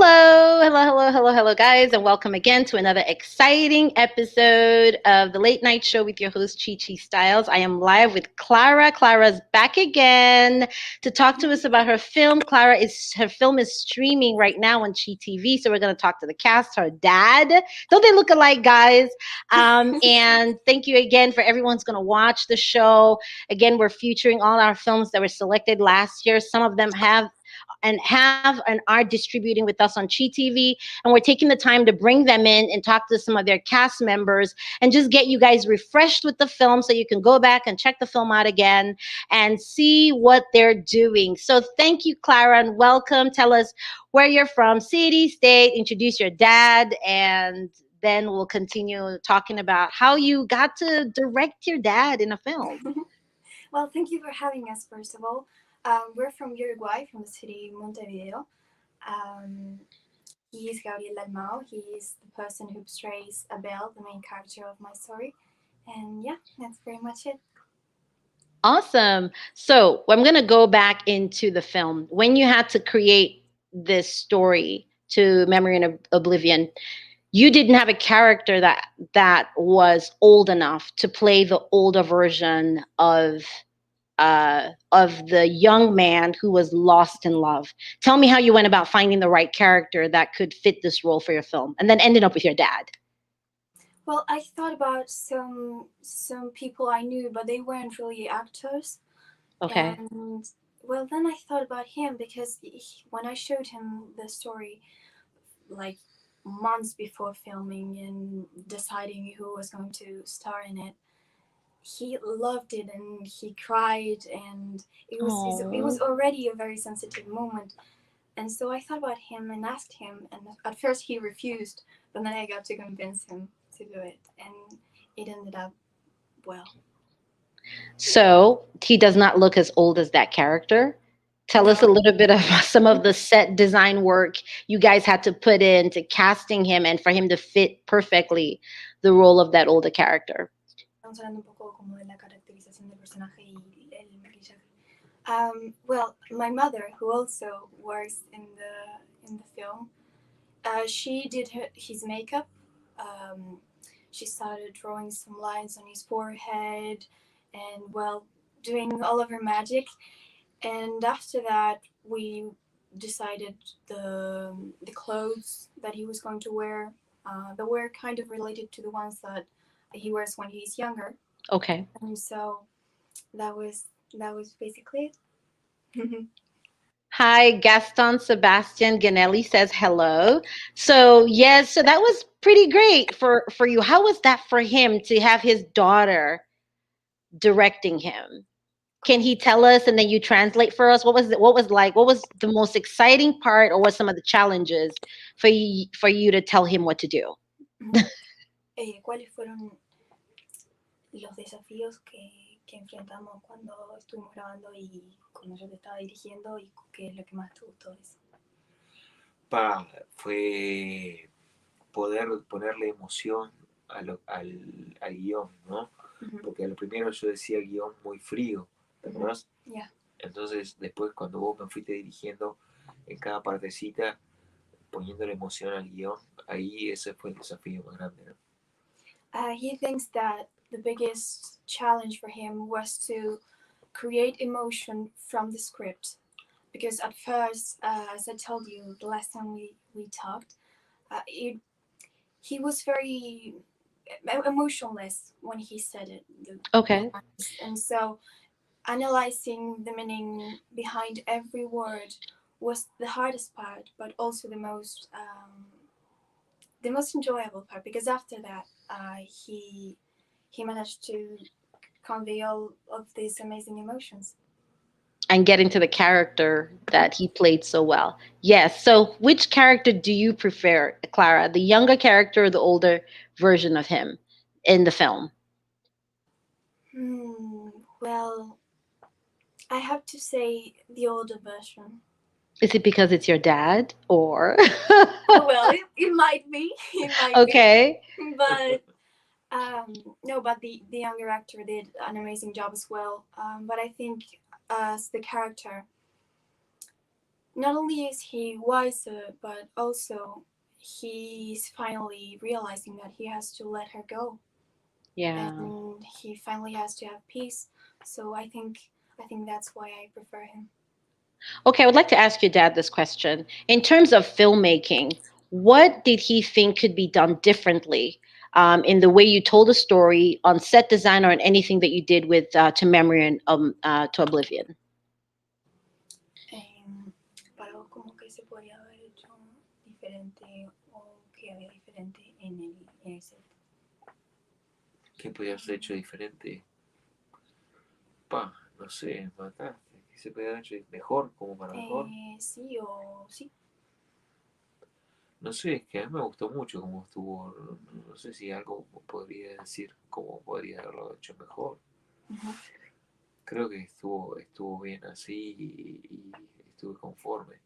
Hello, guys, and welcome again to another exciting episode of the Late Night Show with your host, Chi Chi Styles. I am live with Clara. Clara's back again to talk to us about her film. Her film is streaming right now on Chi TV, so we're going to talk to the cast, her dad. Don't they look alike, guys? And thank you again for everyone's going to watch the show. Again, we're featuring all our films that were selected last year. Some of them have and are distributing with us on Chi TV. And we're taking the time to bring them in and talk to some of their cast members and just get you guys refreshed with the film so you can go back and check the film out again and see what they're doing. So thank you, Clara, and welcome. Tell us where you're from, city, state, introduce your dad, and then we'll continue talking about how you got to direct your dad in a film. Well, thank you for having us, first of all. We're from Uruguay, from the city Montevideo. Um, he is Gabriel Dalmau. He is the person who portrays Abel, the main character of my story. And yeah, that's pretty much it. Awesome. So I'm going to go back into the film. When you had to create this story to Memory and Oblivion, you didn't have a character that was old enough to play the older version of the young man who was lost in love. Tell me how you went about finding the right character that could fit this role for your film, and then ended up with your dad. Well, I thought about some people I knew, but they weren't really actors. Okay. And well, then I thought about him because when I showed him the story, like months before filming and deciding who was going to star in it, he loved it and he cried, and it was Oh. already a very sensitive moment. And so I thought about him and asked him, and at first he refused, but then I got to convince him to do it, and it ended up well. So he does not look as old as that character. Tell us a No. little bit about some of the set design work you guys had to put into casting him and for him to fit perfectly the role of that older character. Estamos hablando un poco como de la caracterización del personaje y el maquillaje. Well, my mother, who also works in the film, she did his makeup. Um, she started drawing some lines on his forehead, and well, doing all of her magic. And after that, we decided the clothes that he was going to wear. That were kind of related to the ones that he wears when he's younger, Okay. and so that was basically it. Hi, Gaston Sebastian Ganelli says hello. So yes, so that was pretty great for you. How was that for him to have his daughter directing him? Can he tell us and then you translate for us? What was like? What was the most exciting part, or what some of the challenges for you to tell him what to do? ¿Cuáles fueron los desafíos que enfrentamos cuando estuvimos grabando y cuando yo te estaba dirigiendo, y qué es lo que más te gustó de eso? Fue poder ponerle emoción al guión, ¿no? Porque a lo primero yo decía guión muy frío, ¿verdad? Yeah. Entonces después cuando vos me fuiste dirigiendo en cada partecita, poniéndole emoción al guión, ahí ese fue el desafío más grande, ¿no? He thinks that the biggest challenge for him was to create emotion from the script, because at first, as I told you the last time we talked, he was very emotionless when he said it. Okay. And so analyzing the meaning behind every word was the hardest part, but also the most enjoyable part, because after that, he managed to convey all of these amazing emotions. And get into the character that he played so well. Yes. So which character do you prefer, Clara? The younger character or the older version of him in the film? Well, I have to say the older version. Is it because it's your dad or Well, it might be. It might okay. be. But no, but the younger actor did an amazing job as well. But I think as the character, not only is he wiser, but also he's finally realizing that he has to let her go, Yeah. and he finally has to have peace. So I think that's why I prefer him. Okay, I would like to ask your dad this question. In terms of filmmaking, what did he think could be done differently in the way you told a story on set design or in anything that you did with To Memory and To Oblivion? Em, para vos, ¿cómo que se podría haber hecho diferente o que había diferente en el set? ¿Qué podía haber hecho diferente? Pa, no sé, mataste. ¿Qué se podía haber hecho mejor, como para mejor? Sí o sí. No sé, es que a mí me gustó mucho cómo estuvo. No sé si algo podría decir cómo podría haberlo hecho mejor. Creo que estuvo bien así y estuve conforme.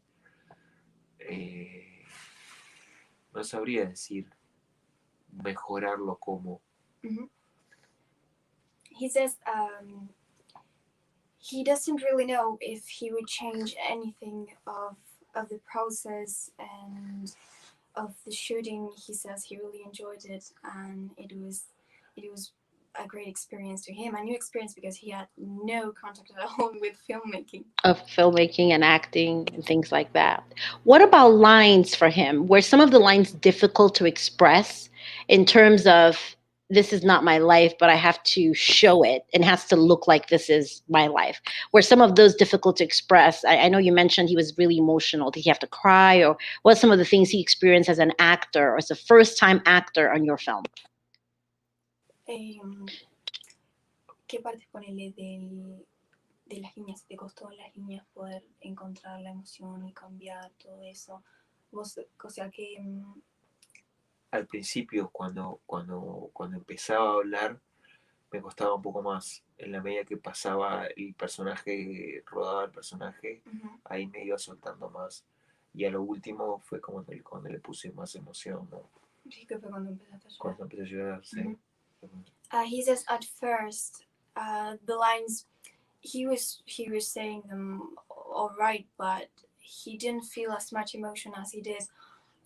No sabría decir mejorarlo como. He says he doesn't really know if he would change anything of the process and of the shooting. He says he really enjoyed it, and it was a great experience to him, a new experience because he had no contact at all with filmmaking. Of filmmaking and acting and things like that. What about lines for him? Were some of the lines difficult to express in terms of this is not my life, but I have to show it and has to look like this is my life? Were some of those difficult to express? I know you mentioned he was really emotional. Did he have to cry, or what some of the things he experienced as an actor or as a first time actor on your film? ¿Qué partes ponele de las líneas? ¿Te costó en las líneas poder encontrar la emoción y cambiar todo eso? Vos, o sea que... Al principio, cuando empezaba a hablar, me costaba un poco más. En la medida que pasaba el personaje, rodaba el personaje, ahí me iba soltando más. Y a lo último fue como cuando le puse más emoción, ¿no? Sí, que fue cuando empezaste a llorar. Cuando empecé a llorar, sí. He says at first the lines he was saying them all right, but he didn't feel as much emotion as he did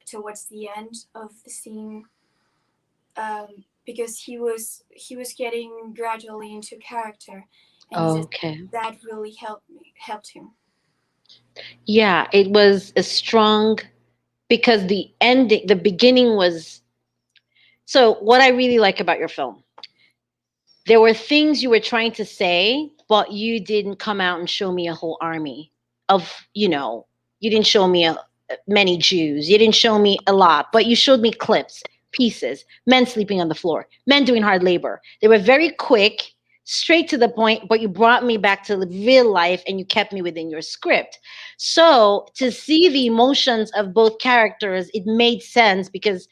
towards the end of the scene, because he was getting gradually into character, and he says Okay. that really helped him. Yeah, it was a strong because the beginning was. So what I really like about your film, there were things you were trying to say, but you didn't come out and show me a whole army of, you didn't show me many Jews. You didn't show me a lot, but you showed me clips, pieces, men sleeping on the floor, men doing hard labor. They were very quick, straight to the point, but you brought me back to real life and you kept me within your script. So to see the emotions of both characters, it made sense because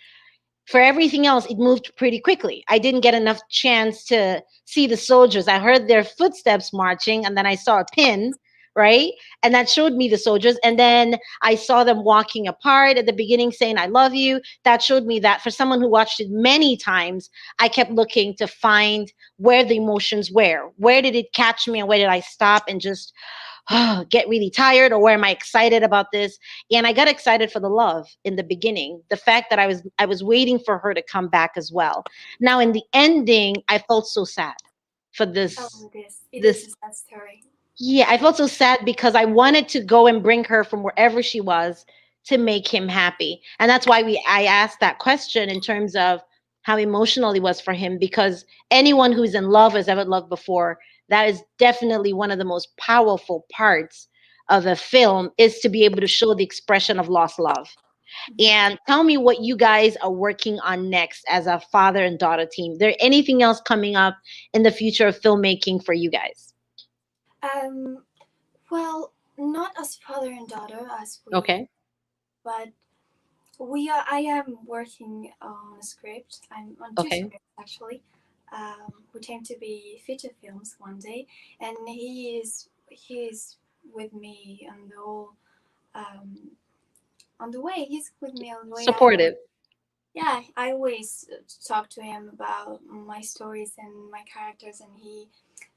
for everything else, it moved pretty quickly. I didn't get enough chance to see the soldiers. I heard their footsteps marching, and then I saw a pin, right? And that showed me the soldiers. And then I saw them walking apart at the beginning saying, I love you. That showed me that for someone who watched it many times, I kept looking to find where the emotions were. Where did it catch me, and where did I stop and just get really tired, or where am I excited about this? And I got excited for the love in the beginning, the fact that I was waiting for her to come back as well. Now in the ending, I felt so sad for this. It is This a sad story. Yeah, I felt so sad because I wanted to go and bring her from wherever she was to make him happy. And that's why I asked that question in terms of how emotional it was for him, because anyone who's in love has ever loved before, that is definitely one of the most powerful parts of a film, is to be able to show the expression of lost love. And tell me what you guys are working on next as a father and daughter team. There anything else coming up in the future of filmmaking for you guys? Well, not as father and daughter as we, Okay. but I am working on a script. I'm on two Okay. scripts actually, which aim to be feature films one day, and he is with me on the whole, on the way. He's with me on the way. Supportive. I always talk to him about my stories and my characters, and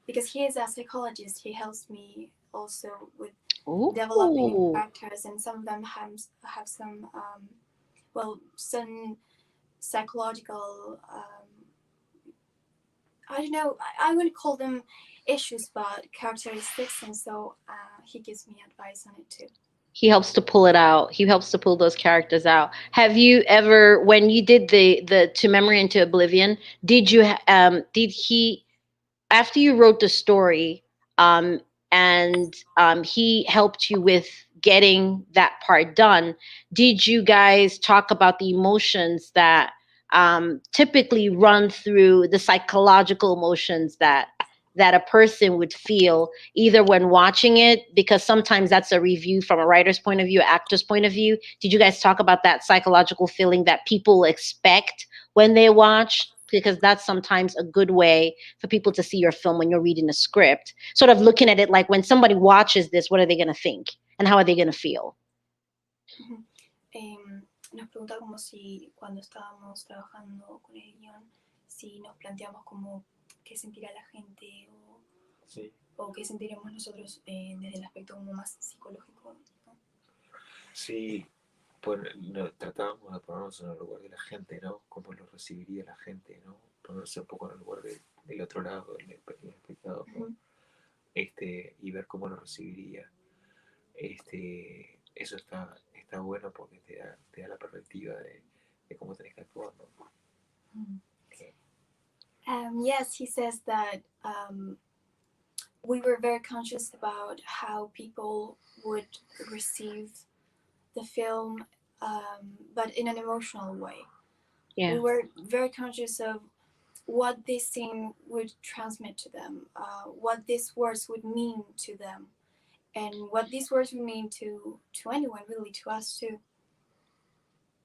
because he is a psychologist, he helps me also with developing Ooh. characters, and some of them have some some psychological I don't know, I wouldn't call them issues, but characteristics, and so he gives me advice on it too. He helps to pull it out. He helps to pull those characters out. Have you ever, when you did the To Memory and to Oblivion, did he, after you wrote the story, um, and he helped you with getting that part done, did you guys talk about the emotions that typically run through the psychological emotions that a person would feel either when watching it, because sometimes that's a review from a writer's point of view, actor's point of view. Did you guys talk about that psychological feeling that people expect when they watch? Because that's sometimes a good way for people to see your film when you're reading a script, sort of looking at it like when somebody watches this, what are they going to think and how are they going to feel? Nos pregunta como si cuando estábamos trabajando con el guión, si nos planteamos como qué sentirá la gente Sí. o qué sentiremos nosotros desde el aspecto como más psicológico, ¿no? Sí, pues tratábamos de ponernos en el lugar de la gente, ¿no? Cómo lo recibiría la gente, ¿no? Ponerse un poco en el lugar del otro lado, del espectador, ¿no? Y ver cómo lo recibiría. Eso está bueno porque te da la perspectiva de cómo tenés que actuar, ¿no? Okay. Yes, he says that we were very conscious about how people would receive the film, but in an emotional way. Yeah. We were very conscious of what this scene would transmit to them, what these words would mean to them, and what these words would mean to anyone, really, to us too.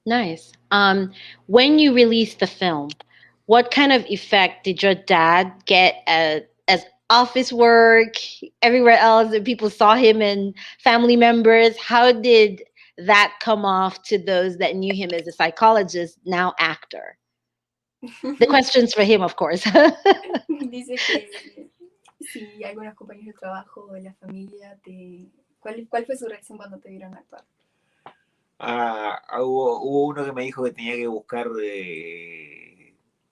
Nice. When you released the film, what kind of effect did your dad get as office work everywhere else and people saw him and family members? How did that come off to those that knew him as a psychologist, now actor? The question's for him, of course. Dice que si algunos compañeros de trabajo o de la familia ¿Cuál fue su reacción cuando te vieron actuar? Hubo uno que me dijo que tenía que buscar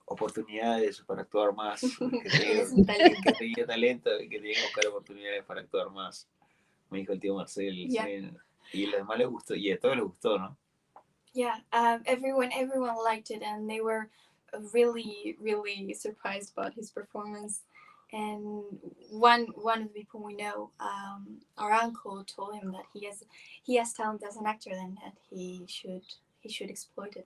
oportunidades para actuar más, que tenía talento y que tenía que buscar oportunidades para actuar más. Me dijo el tío Marcel. Yeah. Sí, y a los demás les gustó, y a todos les gustó, ¿no? Yeah, everyone liked it, and they were really, really surprised about his performance. And one of the people we know, our uncle, told him that he has talent as an actor, and that he should exploit it.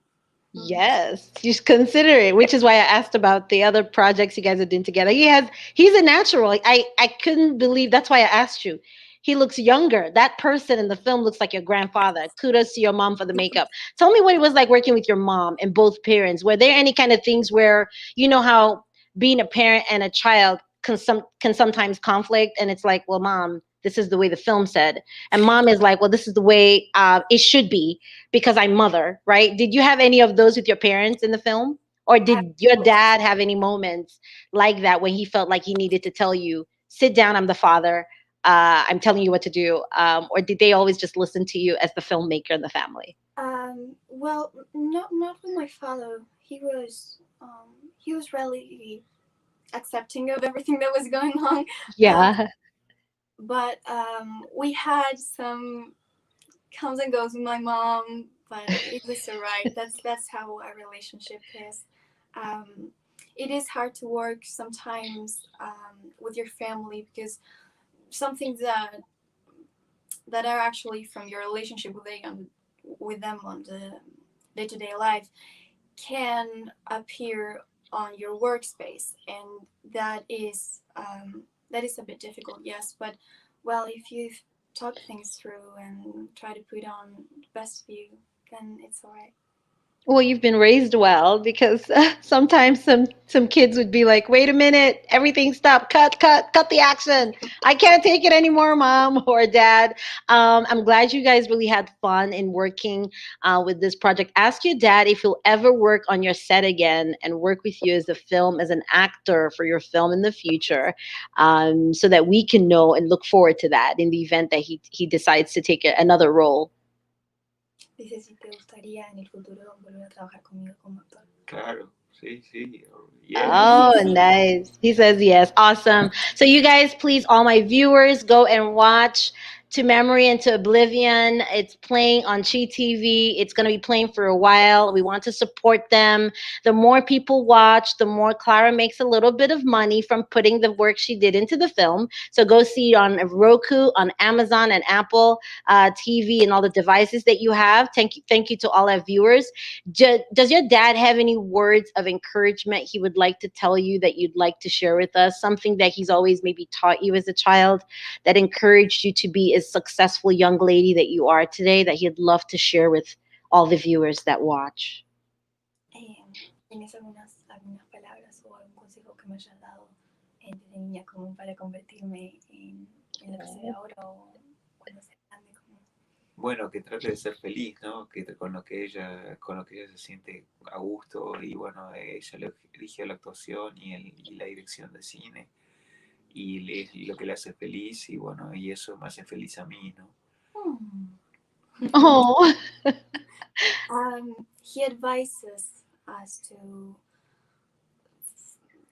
Yes, you should consider it, which is why I asked about the other projects you guys are doing together. He's a natural. I couldn't believe, that's why I asked you. He looks younger. That person in the film looks like your grandfather. Kudos to your mom for the makeup. Tell me what it was like working with your mom and both parents. Were there any kind of things where, you know how being a parent and a child can sometimes conflict, and it's like, well, mom, this is the way the film said, and mom is like, well, this is the way it should be because I'm mother, right? Did you have any of those with your parents in the film? Or did your dad have any moments like that when he felt like he needed to tell you, sit down, I'm the father, I'm telling you what to do? Or did they always just listen to you as the filmmaker in the family? Well, not with my father. He was really accepting of everything that was going on. Yeah. But we had some comes and goes with my mom, but it was alright. That's how our relationship is. It is hard to work sometimes with your family because some things that are actually from your relationship with them on the day-to-day life can appear on your workspace, and that is a bit difficult, yes. But well, if you've talked things through and try to put on the best view, then it's all right. Well, you've been raised well because sometimes some kids would be like, "Wait a minute, everything stop, cut the action. I can't take it anymore, mom or dad." I'm glad you guys really had fun in working with this project. Ask your dad if he'll ever work on your set again and work with you as a film as an actor for your film in the future, so that we can know and look forward to that in the event that he decides to take another role. Dice si te gustaría en el futuro volver a trabajar conmigo como actor. Claro, sí, sí, Oh, yes. nice. He says yes. Awesome. So, you guys, please, all my viewers, go and watch To Memory and to Oblivion. It's playing on Chi TV. It's going to be playing for a while. We want to support them. The more people watch, the more Clara makes a little bit of money from putting the work she did into the film. So, go see it on Roku, on Amazon, and Apple TV, and all the devices that you have. Thank you to all our viewers. Does your dad have any words of encouragement he would like to tell you that you'd like to share with us? Something that he's always maybe taught you as a child that encouraged you to be a successful young lady that you are today that he'd love to share with all the viewers that watch? Eh, ¿Tienes algunas palabras o algún consejo que me hayas dado desde niña como para convertirme en lo que soy ahora o cuando sea grande? Como... Bueno, que trate de ser feliz, ¿no? Con lo que ella se siente a gusto y bueno, ella eligió la actuación y la dirección de cine y lo que le hace feliz y bueno, y eso me hace feliz a mí, ¿no? Oh, He advises us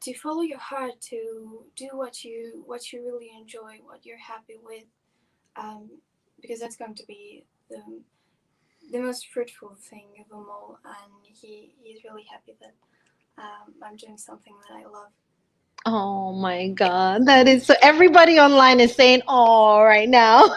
to follow your heart, to do what you really enjoy, what you're happy with, because that's going to be the most fruitful thing of them all. And he's really happy that I'm doing something that I love. oh my God. That is so everybody online is saying oh right now.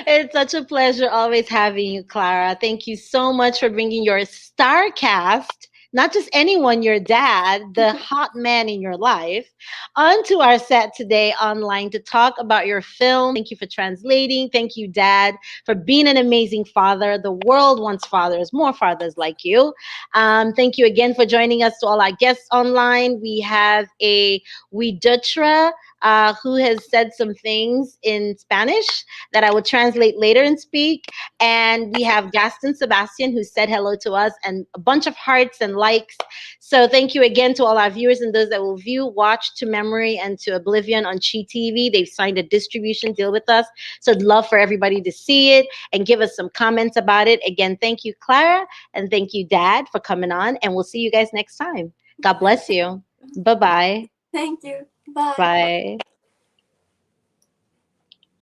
It's such a pleasure always having you, Clara. Thank you so much for bringing your star cast, not just anyone, your dad, the hot man in your life, onto our set today online to talk about your film. Thank you for translating. Thank you, Dad, for being an amazing father. The world wants fathers, more fathers like you. Thank you again for joining us to all our guests online. We have a Widutra who has said some things in Spanish that I will translate later and speak. And we have Gaston Sebastian who said hello to us and a bunch of hearts and likes. So thank you again to all our viewers and those that will view, watch To Memory and to Oblivion on Chi TV. They've signed a distribution deal with us. So I'd love for everybody to see it and give us some comments about it. Again, thank you, Clara, and thank you, Dad, for coming on. And we'll see you guys next time. God bless you. Bye-bye. Thank you. Bye. Bye.